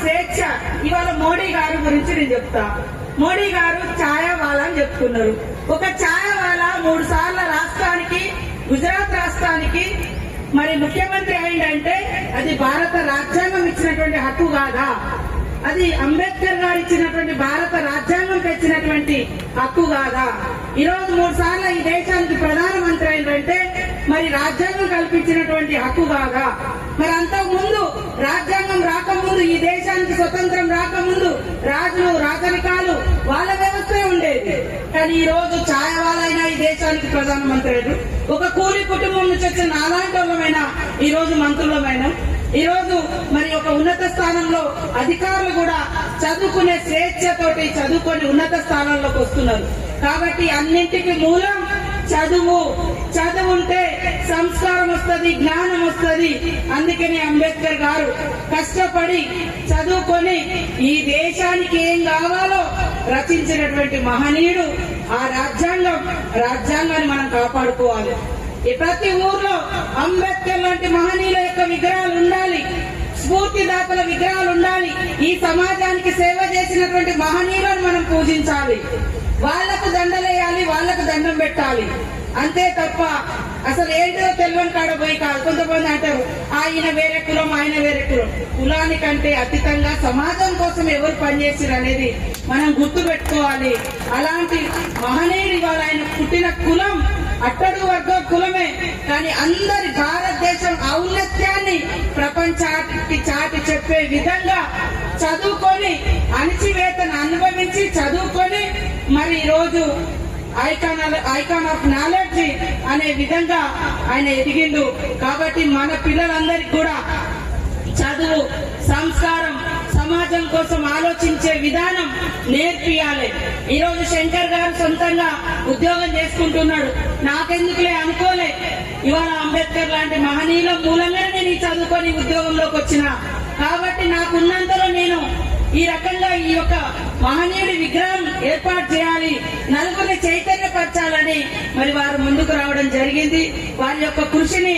స్వేచ్ఛ. ఇవాళ మోడీ గారి గురించి నేను చెప్తా. మోడీ గారు ఛాయావాలా అని చెప్తున్నారు. ఒక ఛాయావాలా 3 సార్ల రాష్ట్రానికి, గుజరాత్ రాష్ట్రానికి మరి ముఖ్యమంత్రి అయిందంటే అది భారత రాజ్యాంగం ఇచ్చినటువంటి హక్కు కాదా? అది అంబేద్కర్ గారు ఇచ్చినటువంటి భారత రాజ్యాంగం తెచ్చినటువంటి హక్కు కాదా? ఈరోజు 3 సార్లు ఈ దేశానికి ప్రధానమంత్రి అయిందంటే మరి రాజ్యాంగం కల్పించినటువంటి హక్కు కాదా? మరి అంతకు ముందు రాజ్యాంగం రాకముందు, ఈ దేశానికి స్వతంత్రం రాకముందు రాజులు, రాజరికాలు వాళ్ళ వ్యవస్థే ఉండేది. కానీ ఈ రోజు ఛాయవాలైనా ఈ దేశానికి ప్రధానమంత్రి అయ్యారు. ఒక కూలి కుటుంబం నుంచి వచ్చిన నాలాంటి వాళ్ళమైనా ఈ రోజు మంత్రులమైనా, ఈ రోజు మరి ఒక ఉన్నత స్థానంలో అధికారులు కూడా చదువుకునే స్వేచ్ఛతోటి చదువుకొని ఉన్నత స్థానాల్లోకి వస్తున్నారు. కాబట్టి అన్నింటికి మూలం చదువు. చదువుంటే సంస్కారం వస్తుంది, జ్ఞానం వస్తుంది. అందుకని అంబేద్కర్ గారు కష్టపడి చదువుకొని ఈ దేశానికి ఏం కావాలో రచించినటువంటి మహనీయుడు. ఆ రాజ్యాంగాన్ని మనం కాపాడుకోవాలి. ప్రతి ఊర్లో అంబేద్కర్ లాంటి మహనీయుల యొక్క విగ్రహాలు ఉండాలి, స్ఫూర్తిదాతల విగ్రహాలు ఉండాలి. ఈ సమాజానికి సేవ చేసినటువంటి మహనీయులను మనం పూజించాలి, వాళ్లకు దండలేయాలి, వాళ్లకు దండం పెట్టాలి. అంతే తప్ప అసలు ఏంటో తెలియని కాడ పోయి కాదు. కొంతమంది అంటారు ఆయన వేరే కులం, ఆయన వేరే కులం. కులానికంటే అతీతంగా సమాజం కోసం ఎవరు పనిచేసారు అనేది మనం గుర్తు పెట్టుకోవాలి. అలాంటి మహనీయుడు ఇవాళ ఆయన పుట్టిన కులం అట్టడుగు వర్గ కులమే. కానీ అందరి భారతదేశం ఔన్నత్యాన్ని ప్రపంచానికి చాటి చెప్పే విధంగా చదువుకొని, అణిచివేతను అనుభవించి చదువుకొని మరి ఈరోజు ఐకాన్ ఆఫ్ నాలెడ్జ్ అనే విధంగా ఆయన ఎదిగిండు. కాబట్టి మన పిల్లలందరికీ కూడా చదువు, సంస్కారం, సమాజం కోసం ఆలోచించే విధానం నేర్పియాలి. ఈ రోజు శంకర్ గారు సొంతంగా ఉద్యోగం చేసుకుంటున్నాడు. నాకెందుకులే అనుకోలే. ఇవాళ అంబేద్కర్ లాంటి మహనీయుల మూలంగానే నేను ఈ చదువుకొని ఉద్యోగంలోకి వచ్చిన. కాబట్టి నాకున్నంతలో నేను ఈ రకంగా ఈ యొక్క మహనీయుడి విగ్రహం ఏర్పాటు చేయాలి, నలుగురిని చైతన్యపరచాలని మరి వారు ముందుకు రావడం జరిగింది. వారి యొక్క కృషిని